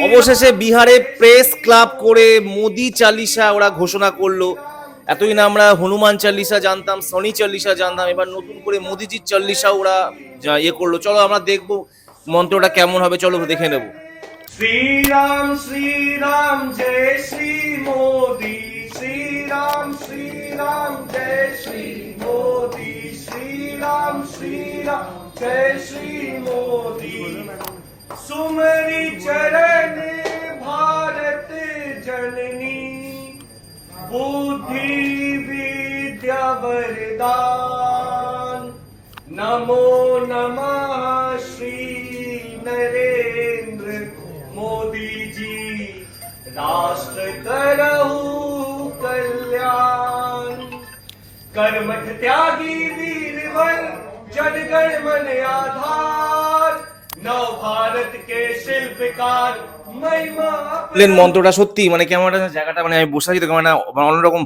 অবশেষে বিহারে press club করে মোদি চালিসা ওরা ঘোষণা করলো। এতদিন আমরা হনুমান চালিসা জানতাম, শনি চালিসা জানতাম, এবার নতুন করে মোদিজির চালিসা ওরা ইয়ে করলো। চলো আমরা দেখবো মন্ত্রটা কেমন হবে, চলো দেখে নেবো। শ্রীরাম শ্রীরাম জয় শ্রী মোদি, শ্রীরাম শ্রীরাম জয় শ্রী মোদি, শ্রীরাম শ্রীরাম জয় শ্রী মোদি। सुमरि चरण भारत जननी, बुद्धि विद्या वरदान। नमो नमः श्री नरेंद्र मोदी जी, राष्ट्र करहु कल्याण। कर्मठ त्यागी वीरवर, जनगण मन आधार, মন্ত্রটা সত্যি মানে কেমন একটা জায়গাটা, মানে আমি বসে আছি তো কেমন অন্যরকম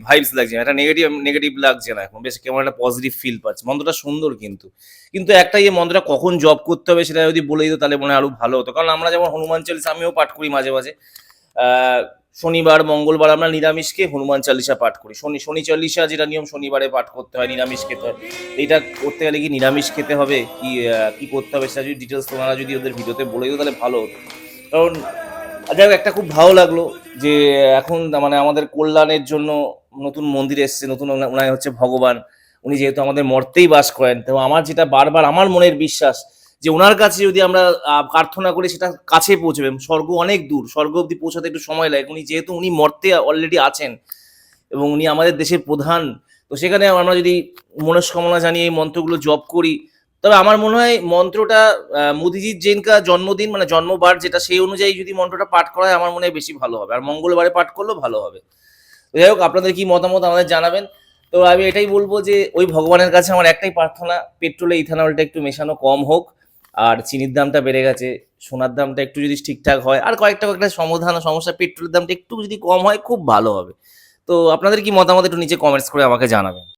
ভাইবস লাগছে, একটা নেগেটিভ লাগছে না এখন, বেশ কেমন একটা পজিটিভ ফিল পাচ্ছি। মন্ত্রটা সুন্দর, কিন্তু একটা মন্ত্রটা কখন জব করতে হবে সেটা যদি বলে দিত তাহলে মনে হয় আরো ভালো হতো। কারণ আমরা যেমন হনুমান চালিসা আমিও পাঠ করি মাঝে মাঝে, শনিবার মঙ্গলবার আমরা নিরামিষকে হনুমান চালিসা পাঠ করি। শনি চালিসা যেটা নিয়ম, শনিবারে পাঠ করতে হয়, নিরামিষ খেতে হয়। এইটা করতে গেলে কি নিরামিষ খেতে হবে, কি করতে হবে সেটা যদি ডিটেলস তোমরা যদি ওদের ভিডিওতে বলে দিও তাহলে ভালো হতো। কারণ যাই হোক, একটা খুব ভালো লাগলো যে এখন মানে আমাদের কল্যাণের জন্য নতুন মন্দির এসছে, নতুন ওনাই হচ্ছে ভগবান। উনি যেহেতু আমাদের মর্তেই বাস করেন, তো আমার যেটা বারবার আমার মনের বিশ্বাস যে ওনার কাছে যদি আমরা প্রার্থনা করি সেটা কাছে পৌঁছবে। স্বর্গ অনেক দূর, স্বর্গ অব্দি পৌঁছাতে একটু সময় লাগে। যেহেতু উনি মর্তে অলরেডি আছেন এবং উনি আমাদের দেশের প্রধান, তো সেখানে আমরা যদি মনস্কামনা জানিয়ে এই মন্ত্রগুলো জপ করি, তবে আমার মনে হয় মন্ত্রটা মোদিজির যেদিনকা জন্মদিন মানে জন্মবার যেটা, সেই অনুযায়ী যদি মন্ত্রটা পাঠ করা হয় আমার মনে হয় বেশি ভালো হবে, আর মঙ্গলবারে পাঠ করলেও ভালো হবে। যাই হোক, আপনাদের কি মতামত আমাদের জানাবেন। তো আমি এটাই বলবো যে ওই ভগবানের কাছে আমার একটাই প্রার্থনা, পেট্রোলে ইথানলটা একটু মেশানো কম হোক, আর চিনির দামটা বেড়ে গেছে, সোনার দামটা একটু যদি ঠিকঠাক হয়, আর কয়েকটা সমস্যা, পেট্রোলের দামটা একটু যদি কম হয় খুব ভালো হবে। তো আপনাদের কি মতামত একটু নিচে কমেন্টস করে আমাকে জানাবেন।